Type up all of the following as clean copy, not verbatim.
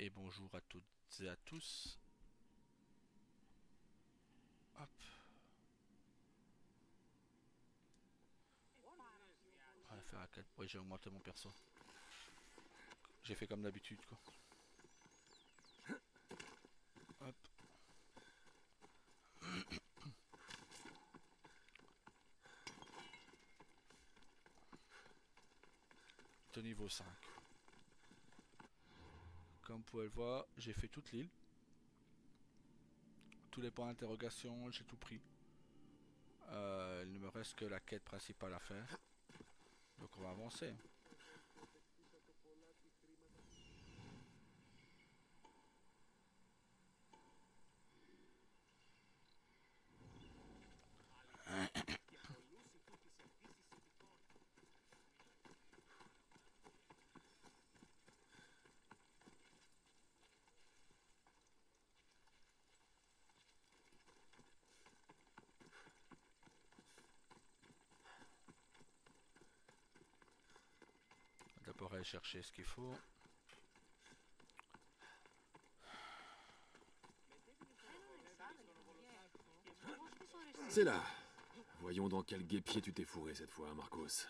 Et bonjour à toutes et à tous. Hop, on va faire la quête. Oui, j'ai augmenté mon perso. J'ai fait comme d'habitude, quoi. Hop, de niveau 5. Comme vous pouvez le voir, j'ai fait toute l'île. Tous les points d'interrogation, j'ai tout pris. Il ne me reste que la quête principale à faire. Donc on va avancer. D'abord aller chercher ce qu'il faut. C'est là. Voyons dans quel guêpier tu t'es fourré cette fois, Marcos.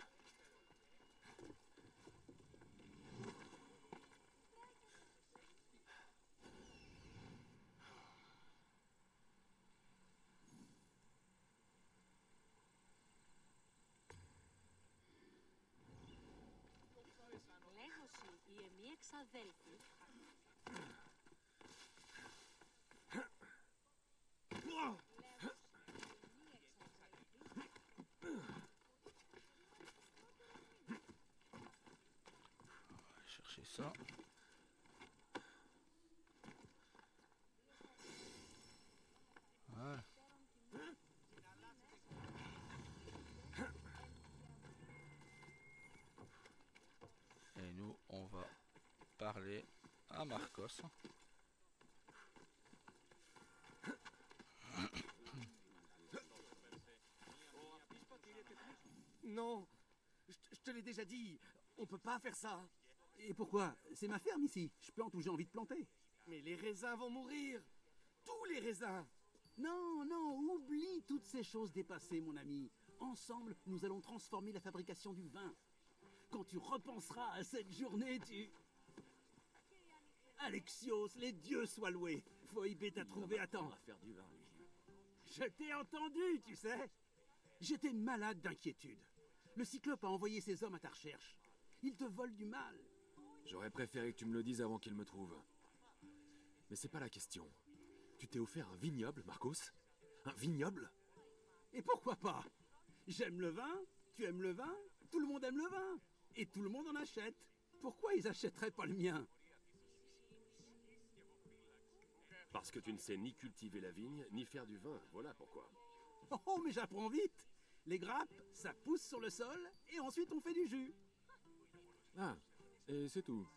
Λέγωση η εμή εξαδέλφη. On va chercher ça. Voilà. Et nous, on va parler à Marcos. Non, je te l'ai déjà dit, on peut pas faire ça. Et pourquoi? C'est ma ferme ici, je plante où j'ai envie de planter. Mais les raisins vont mourir. Tous les raisins. Non, non, oublie toutes ces choses dépassées, mon ami. Ensemble, nous allons transformer la fabrication du vin. Quand tu repenseras à cette journée, tu... Alexios, les dieux soient loués. Phoebe t'a trouvé à temps. À faire du vin, lui. Je t'ai entendu, tu sais. J'étais malade d'inquiétude. Le Cyclope a envoyé ses hommes à ta recherche. Ils te volent du mal. J'aurais préféré que tu me le dises avant qu'il me trouve. Mais c'est pas la question. Tu t'es offert un vignoble, Marcos? Un vignoble? Et pourquoi pas? J'aime le vin, tu aimes le vin, tout le monde aime le vin. Et tout le monde en achète. Pourquoi ils achèteraient pas le mien? Parce que tu ne sais ni cultiver la vigne, ni faire du vin. Voilà pourquoi. Oh, mais j'apprends vite. Les grappes, ça pousse sur le sol, et ensuite on fait du jus. Ah, et c'est tout.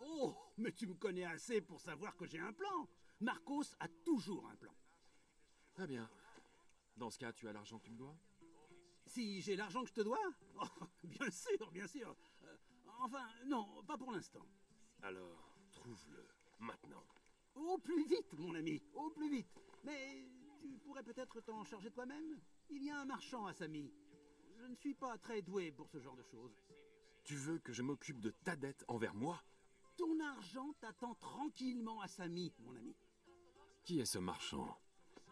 Oh, mais tu me connais assez pour savoir que j'ai un plan. Marcos a toujours un plan. Très bien. Dans ce cas, tu as l'argent que tu me dois? Si j'ai l'argent que je te dois? Oh, bien sûr, bien sûr. Enfin, non, pas pour l'instant. Alors, trouve-le. Maintenant. Au plus vite, mon ami, au plus vite. Mais tu pourrais peut-être t'en charger toi-même? Il y a un marchand à Samy. Je ne suis pas très doué pour ce genre de choses. Tu veux que je m'occupe de ta dette envers moi? Ton argent t'attend tranquillement à Samy, mon ami. Qui est ce marchand?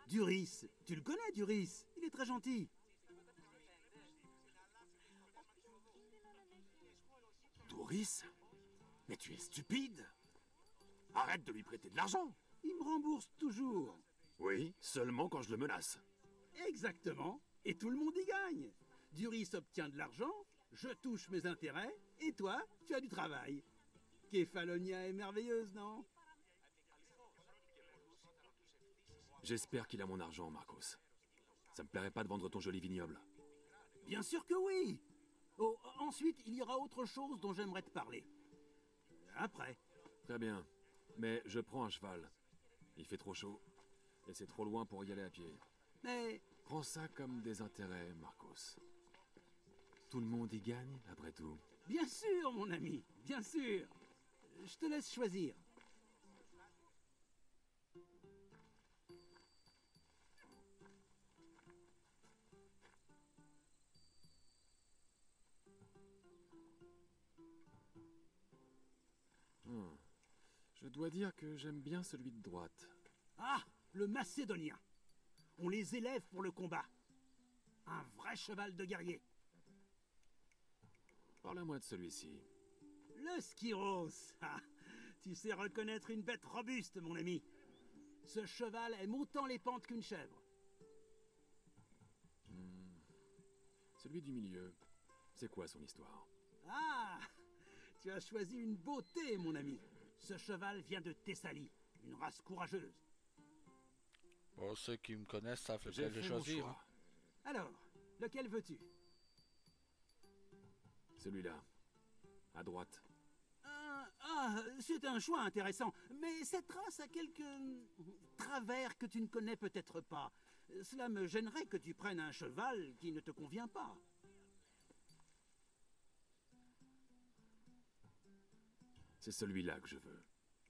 Duris, tu le connais, Duris? Il est très gentil. Doris? Mais tu es stupide! Arrête de lui prêter de l'argent! Il me rembourse toujours. Oui, seulement quand je le menace. Exactement. Et tout le monde y gagne. Duris obtient de l'argent, je touche mes intérêts, et toi, tu as du travail. Kefalonia est merveilleuse, non? J'espère qu'il a mon argent, Marcos. Ça me plairait pas de vendre ton joli vignoble. Bien sûr que oui. Oh, ensuite, il y aura autre chose dont j'aimerais te parler. Après. Très bien. Mais je prends un cheval. Il fait trop chaud. Et c'est trop loin pour y aller à pied. Mais Prends ça comme des intérêts, Marcos. Tout le monde y gagne, après tout. bien sûr, mon ami, bien sûr. Je te laisse choisir. Je dois dire que j'aime bien celui de droite. Ah, le Macédonien. On les élève pour le combat. Un vrai cheval de guerrier. Parle-moi de celui-ci. Le Skyros. Ah, tu sais reconnaître une bête robuste, mon ami. Ce cheval aime autant les pentes qu'une chèvre. Celui du milieu. C'est quoi son histoire? Ah, tu as choisi une beauté, mon ami. Ce cheval vient de Thessalie, une race courageuse. Bon, ceux qui me connaissent savent J'ai lequel j'ai fait mon choisi. choix. Alors, lequel veux-tu? Celui-là. À droite. C'est un choix intéressant, mais cette race a quelques travers que tu ne connais peut-être pas. Cela me gênerait que tu prennes un cheval qui ne te convient pas. C'est celui-là que je veux.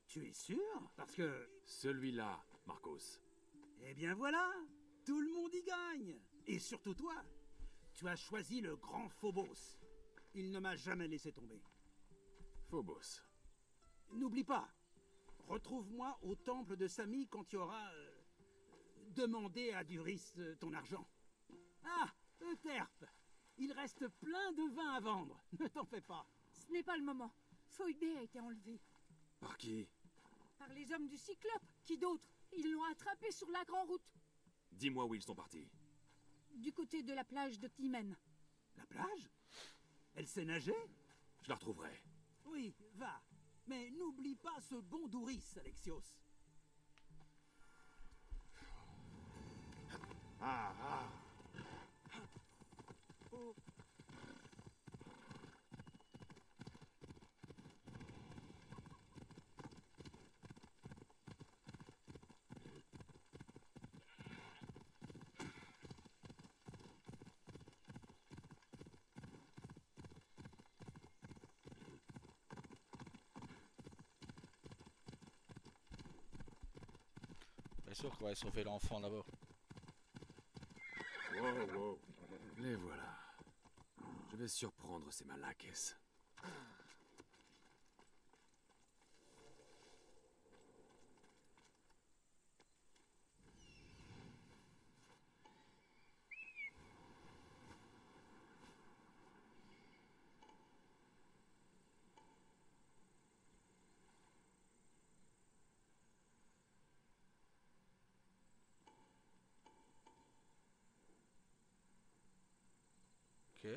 Tu es sûr? Parce que... Celui-là, Marcos. Eh bien voilà, tout le monde y gagne. Et surtout toi. Tu as choisi le grand Phobos. Il ne m'a jamais laissé tomber. Phobos. N'oublie pas, retrouve-moi au temple de Samy quand tu auras demandé à Duris ton argent. Ah, Euterpe, il reste plein de vin à vendre, ne t'en fais pas. Ce n'est pas le moment. Phoebé a été enlevé. Par qui? Par les hommes du Cyclope. Qui d'autre? Ils l'ont attrapé sur la grande route. Dis-moi où ils sont partis. Du côté de la plage de Clymène. La plage? Elle sait nager? Je la retrouverai. Oui, va. Mais n'oublie pas ce bon Douris, Alexios. Bien sûr qu'on va aller sauver l'enfant là-bas. Wow, wow. Les voilà. Je vais surprendre ces malakes. Ok.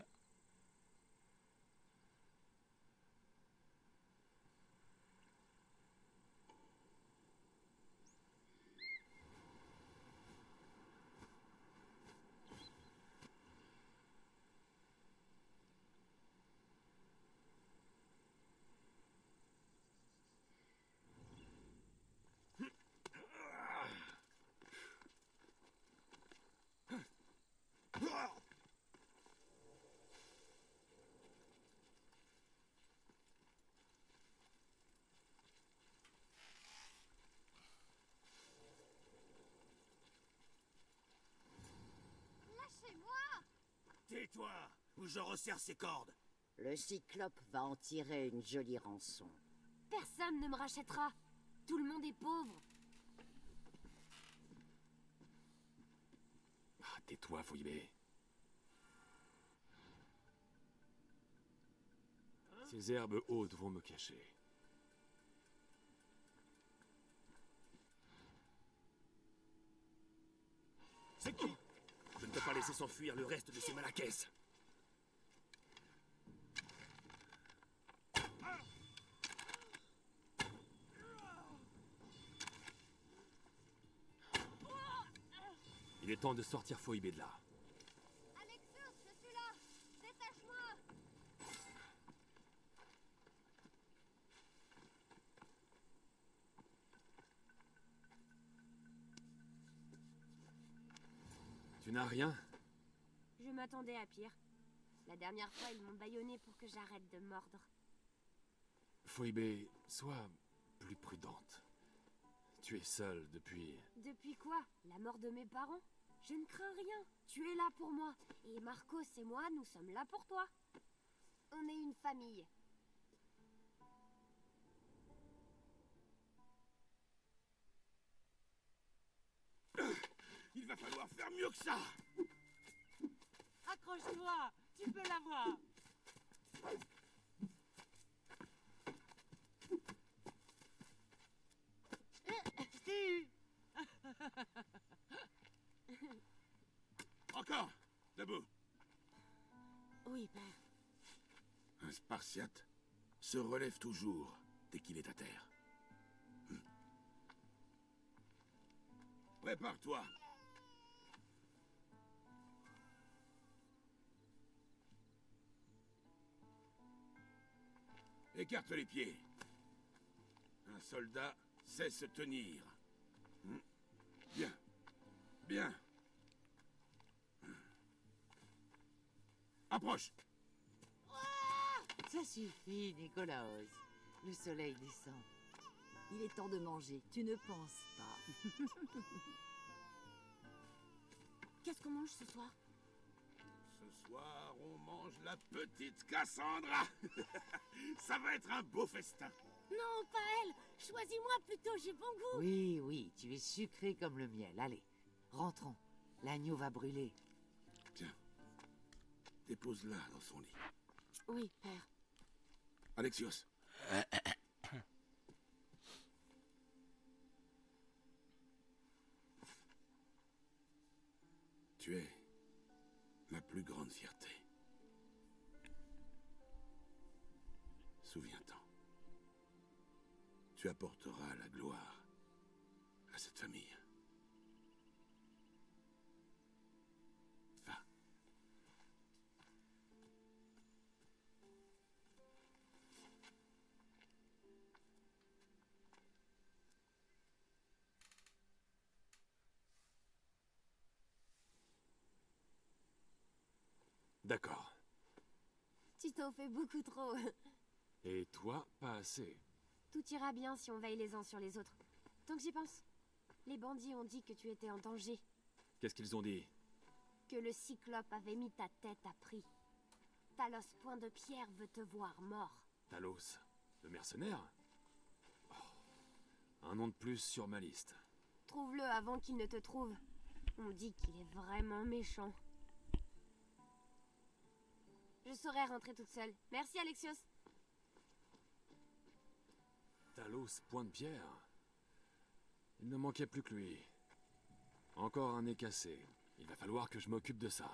Lâchez-moi! Tais-toi, ou je resserre ses cordes. Le Cyclope va en tirer une jolie rançon. Personne ne me rachètera. Tout le monde est pauvre. Ah, tais-toi, Phoebé. Ces herbes hautes vont me cacher. C'est qui? Je ne peux pas laisser s'enfuir le reste de ces malakès. Il est temps de sortir Phoebé de là. Alexios, je suis là! Détache-moi! Tu n'as rien? Je m'attendais à pire. La dernière fois, ils m'ont bâillonné pour que j'arrête de mordre. Phoebé, sois plus prudente. Tu es seule depuis... Depuis quoi? La mort de mes parents? Je ne crains rien. Tu es là pour moi. Et Marcos et moi, nous sommes là pour toi. On est une famille. va falloir faire mieux que ça. Accroche-toi, tu peux l'avoir. Je t'ai eu. Encore. Debout. Oui, père. Un Spartiate se relève toujours dès qu'il est à terre. Prépare-toi. Écarte les pieds. Un soldat sait se tenir. Bien. Bien. Approche. Ça suffit, Nicolaos. Le soleil descend. Il est temps de manger, tu ne penses pas. Qu'est-ce qu'on mange ce soir? Ce soir, on mange la petite Cassandra. Ça va être un beau festin. Non, pas elle. Choisis-moi plutôt, j'ai bon goût. Oui, oui, tu es sucré comme le miel. Allez, rentrons. L'agneau va brûler. Tiens, dépose-la dans son lit. Oui, père. Alexios. Tu es ma plus grande fierté. Souviens-t'en. Tu apporteras la gloire à cette famille. Va. D'accord. Tu t'en fais beaucoup trop. Et toi, pas assez. Tout ira bien si on veille les uns sur les autres. Tant que j'y pense. Les bandits ont dit que tu étais en danger. Qu'est-ce qu'ils ont dit? Que le Cyclope avait mis ta tête à prix. Talos Point de Pierre veut te voir mort. Talos, le mercenaire? Oh, un nom de plus sur ma liste. Trouve-le avant qu'il ne te trouve. On dit qu'il est vraiment méchant. Je saurais rentrer toute seule. Merci, Alexios. Talos Point de Pierre. Il ne manquait plus que lui. Encore un nez cassé. Il va falloir que je m'occupe de ça.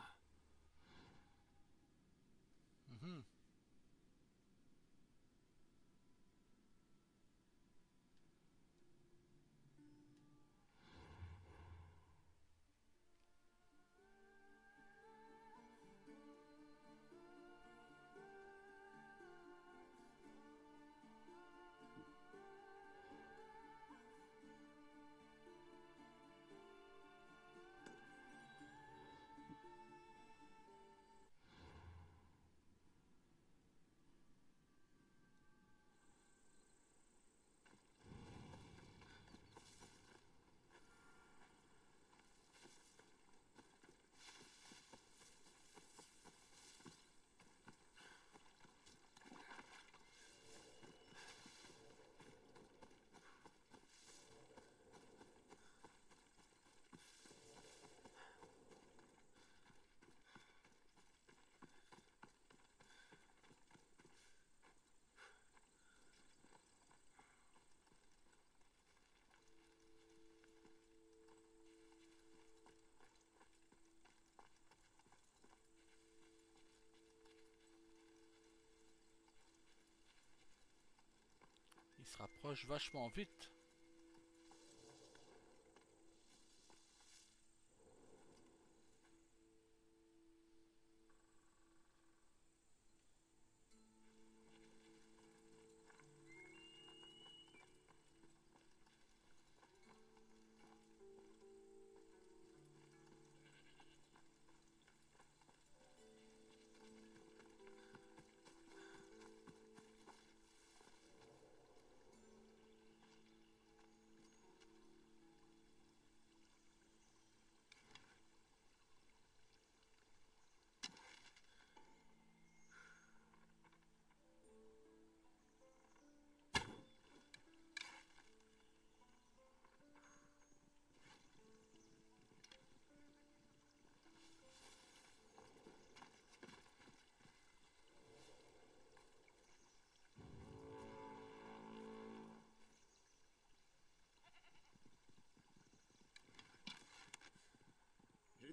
Il se rapproche vachement vite.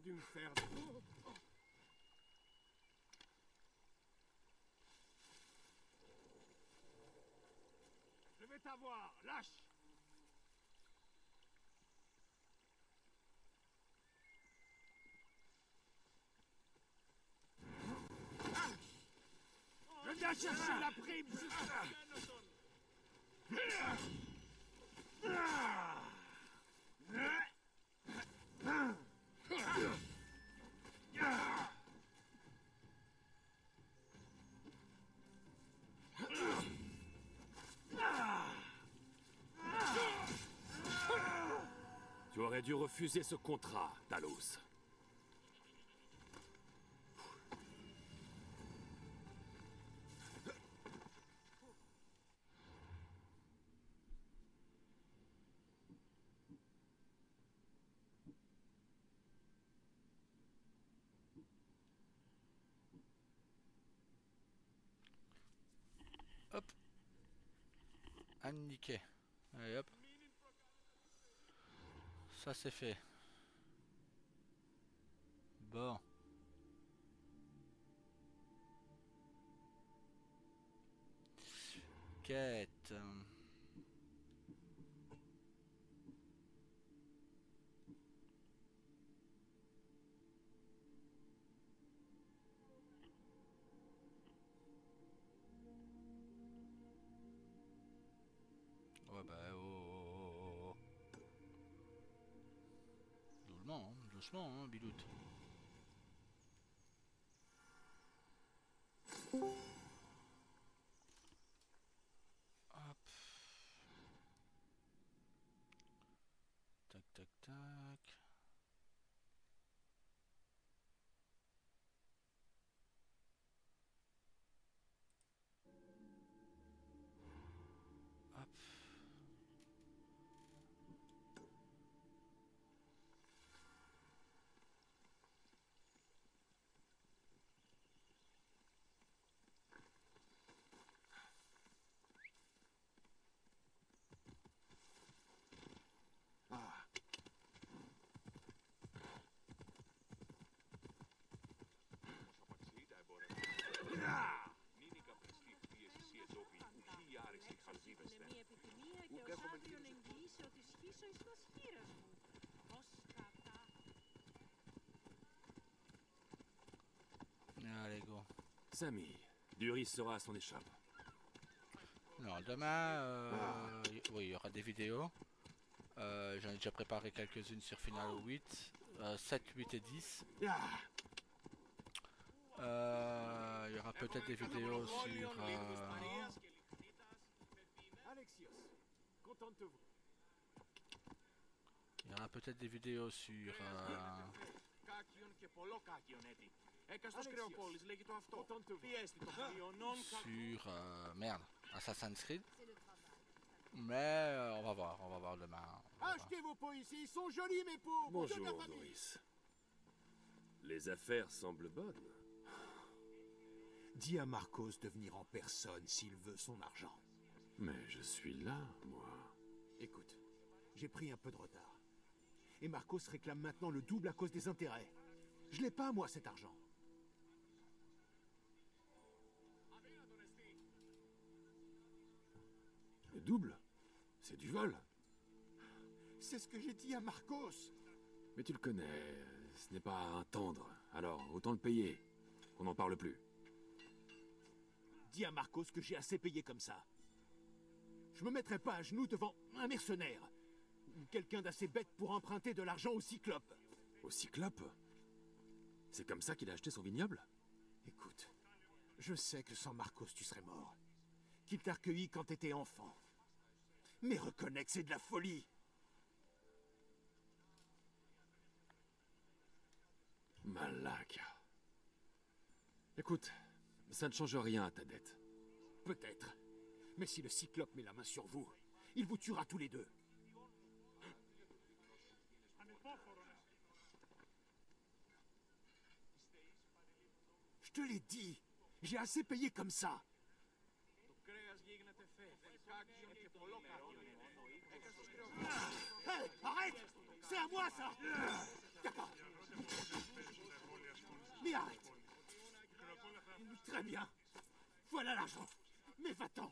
dû me faire... Je vais t'avoir, lâche! Je viens chercher la prime juste là! Tu aurais dû refuser ce contrat, Talos. Hop. Niqué. Allez hop. Ça c'est fait. Bon. Quête. Ouais bah oh. Doucement hein, Biloute. Hop. Tac tac tac. Hop. Allez go. Samy, Duris sera à son échoppe. Alors demain, oui, il y aura des vidéos. J'en ai déjà préparé quelques-unes sur Final 8, 7, 8 et 10. Il y aura peut-être des vidéos sur... Il y aura peut-être des vidéos sur... sur... merde, Assassin's Creed. Mais on va voir demain. Achetez vos pots ici, ils sont jolis mes pots. Bonjour, Doris. Les affaires semblent bonnes. Dis à Marcos de venir en personne s'il veut son argent. Mais je suis là, moi. Écoute, j'ai pris un peu de retard. Et Marcos réclame maintenant le double à cause des intérêts. Je l'ai pas, moi, cet argent. Le double? C'est du vol. C'est ce que j'ai dit à Marcos. Mais tu le connais, ce n'est pas un tendre. Alors, autant le payer. Qu'on n'en parle plus. Dis à Marcos que j'ai assez payé comme ça. Je me mettrai pas à genoux devant un mercenaire. Ou quelqu'un d'assez bête pour emprunter de l'argent au Cyclope. Au Cyclope? C'est comme ça qu'il a acheté son vignoble? Écoute, je sais que sans Marcos tu serais mort. Qu'il t'a recueilli quand t'étais enfant. Mais reconnais que c'est de la folie. Malaka. Écoute, ça ne change rien à ta dette. Peut-être. Mais si le Cyclope met la main sur vous, il vous tuera tous les deux. Je te l'ai dit. J'ai assez payé comme ça. Hey, arrête! C'est à moi, ça! ta porte. Mais arrête. Très bien. Voilà l'argent. Mais va-t'en.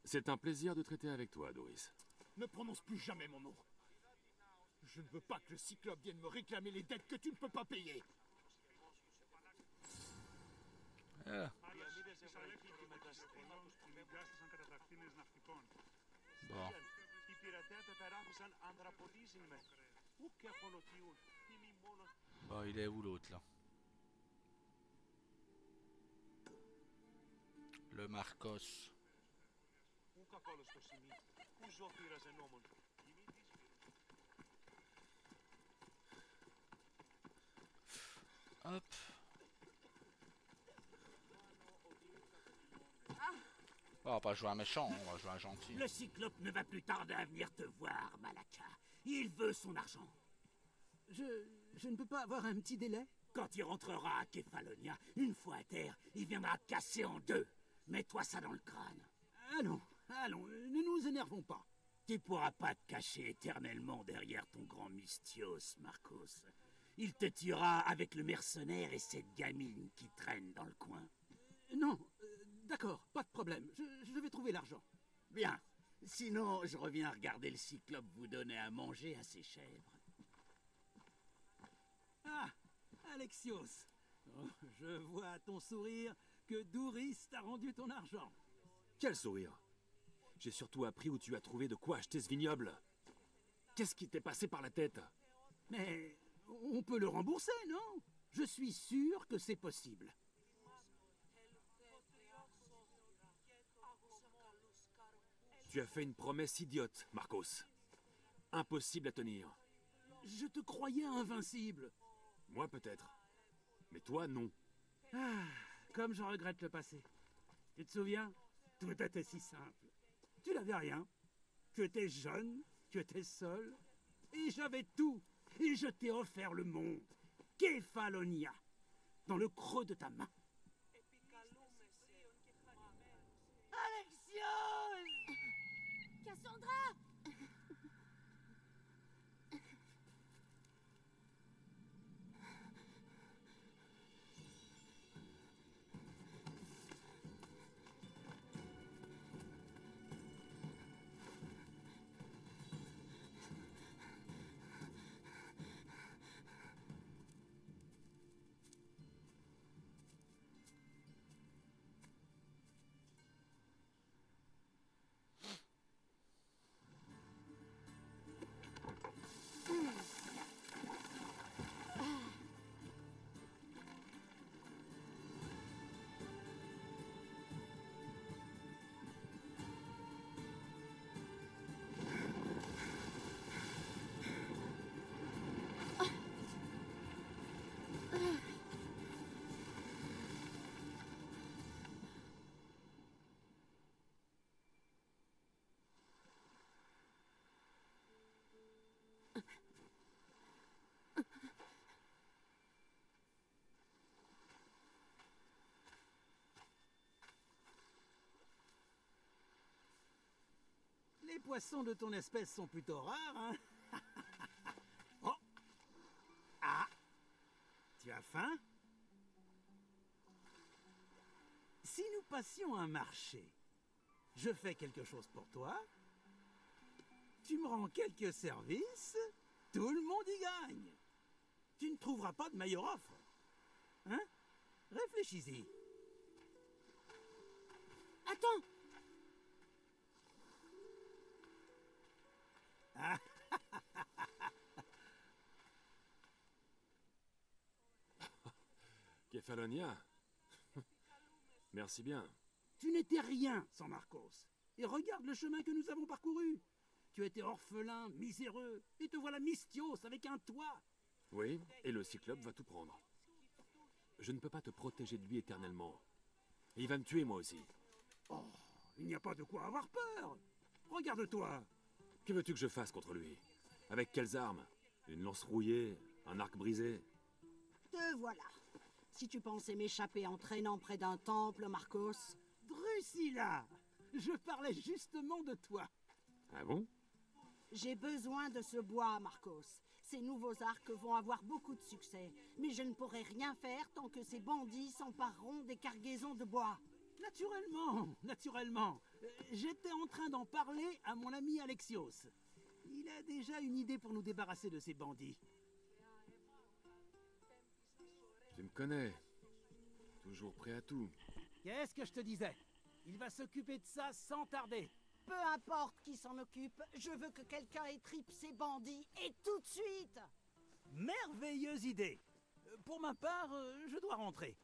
C'est un plaisir de traiter avec toi, Doris. Ne prononce plus jamais mon nom. Je ne veux pas que le Cyclope vienne me réclamer les dettes que tu ne peux pas payer. Ah. Bon. Bon, il est où l'autre là? Le Marcos. Hop. Oh, on va pas jouer un méchant, on va jouer un gentil. Le Cyclope ne va plus tarder à venir te voir, Malaka. Il veut son argent. Je ne peux pas avoir un petit délai? Quand il rentrera à Kefalonia, une fois à terre, il viendra te casser en deux. Mets-toi ça dans le crâne. Allons, allons, ne nous énervons pas. Tu pourras pas te cacher éternellement derrière ton grand Mystios, Marcos. Il te tuera avec le mercenaire et cette gamine qui traîne dans le coin. Non, d'accord, pas de problème. Je vais trouver l'argent. Bien. Sinon, je reviens regarder le Cyclope vous donner à manger à ses chèvres. Ah, Alexios. Oh, je vois à ton sourire que Douris t'a rendu ton argent. Quel sourire! J'ai surtout appris où tu as trouvé de quoi acheter ce vignoble. Qu'est-ce qui t'est passé par la tête? Mais on peut le rembourser, non? Je suis sûr que c'est possible. Tu as fait une promesse idiote, Marcos. Impossible à tenir. Je te croyais invincible. Moi peut-être. Mais toi, non. Ah, comme je regrette le passé. Tu te souviens? Tout était si simple. Tu n'avais rien. Tu étais jeune, tu étais seul. Et j'avais tout. Et je t'ai offert le monde. Kefalonia. Dans le creux de ta main. Alexios! Cassandra! Les poissons de ton espèce sont plutôt rares, hein? Oh! Ah! Tu as faim? Si nous passions un marché, je fais quelque chose pour toi, tu me rends quelques services, tout le monde y gagne. Tu ne trouveras pas de meilleure offre. Hein? Réfléchis-y. Attends! Ah. Kefalonia. Merci bien. Tu n'étais rien sans Marcos. Et regarde le chemin que nous avons parcouru. Tu étais orphelin, miséreux, et te voilà Mystios avec un toit. Oui, et le Cyclope va tout prendre. Je ne peux pas te protéger de lui éternellement. Et il va me tuer moi aussi. Oh, il n'y a pas de quoi avoir peur. Regarde-toi. Que veux-tu que je fasse contre lui? Avec quelles armes? Une lance rouillée? Un arc brisé? Te voilà. Si tu pensais m'échapper en traînant près d'un temple, Marcos... Drusilla, je parlais justement de toi. Ah bon? J'ai besoin de ce bois, Marcos. Ces nouveaux arcs vont avoir beaucoup de succès, mais je ne pourrai rien faire tant que ces bandits s'empareront des cargaisons de bois. Naturellement, naturellement. J'étais en train d'en parler à mon ami Alexios. Il a déjà une idée pour nous débarrasser de ces bandits. Tu me connais. Toujours prêt à tout. Qu'est-ce que je te disais? Il va s'occuper de ça sans tarder. Peu importe qui s'en occupe, je veux que quelqu'un étripe ces bandits, et tout de suite! Merveilleuse idée. Pour ma part, je dois rentrer.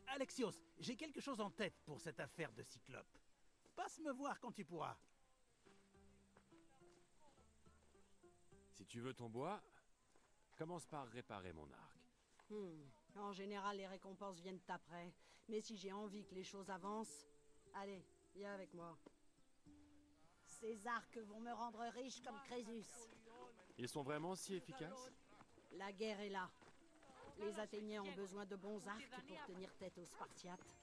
Alexios, j'ai quelque chose en tête pour cette affaire de Cyclope. Passe me voir quand tu pourras. Si tu veux ton bois, commence par réparer mon arc. En général, les récompenses viennent après. Mais si j'ai envie que les choses avancent, allez, viens avec moi. Ces arcs vont me rendre riche comme Crésus. Ils sont vraiment si efficaces? La guerre est là. Les Athéniens ont besoin de bons arcs pour tenir tête aux Spartiates.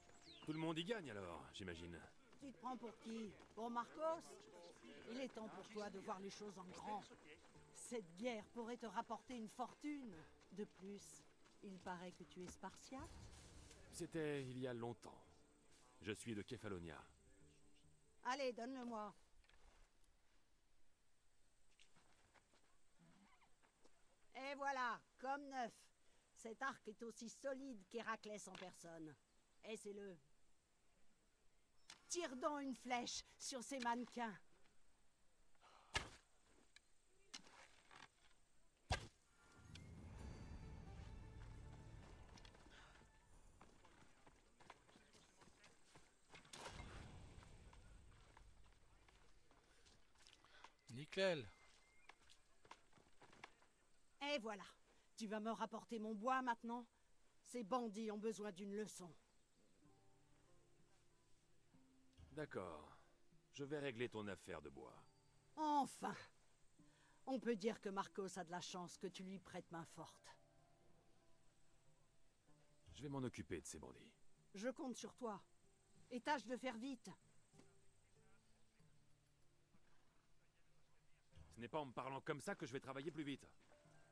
Tout le monde y gagne alors, j'imagine. Tu te prends pour qui? Pour Marcos? Il est temps pour toi de voir les choses en grand. Cette guerre pourrait te rapporter une fortune. De plus, il paraît que tu es Spartiate. C'était il y a longtemps. Je suis de Kefalonia. Allez, donne-le-moi. Et voilà, comme neuf. Cet arc est aussi solide qu'Héraclès en personne. Essaie-le. Tire donc une flèche sur ces mannequins. Nickel. Et voilà. Tu vas me rapporter mon bois maintenant? Ces bandits ont besoin d'une leçon. D'accord. Je vais régler ton affaire de bois. Enfin! On peut dire que Marcos a de la chance que tu lui prêtes main forte. Je vais m'en occuper de ces bandits. Je compte sur toi. Et tâche de faire vite. Ce n'est pas en me parlant comme ça que je vais travailler plus vite.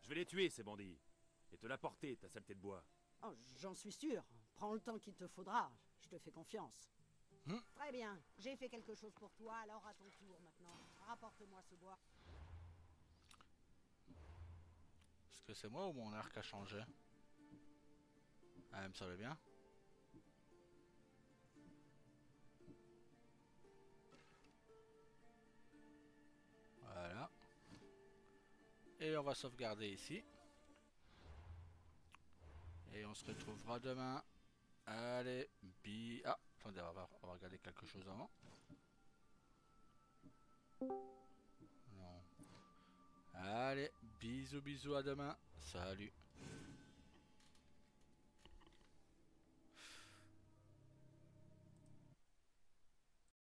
Je vais les tuer, ces bandits. Et te l'apporter, ta saleté de bois. Oh, j'en suis sûr. Prends le temps qu'il te faudra. Je te fais confiance. Très bien. J'ai fait quelque chose pour toi, alors à ton tour maintenant. Rapporte-moi ce bois. Est-ce que c'est moi ou mon arc a changé? Ah, il me semble bien. Voilà. Et on va sauvegarder ici. Et on se retrouvera demain. Allez, ah, attendez, on va regarder quelque chose avant. Non. Allez, bisous, bisous, à demain. Salut.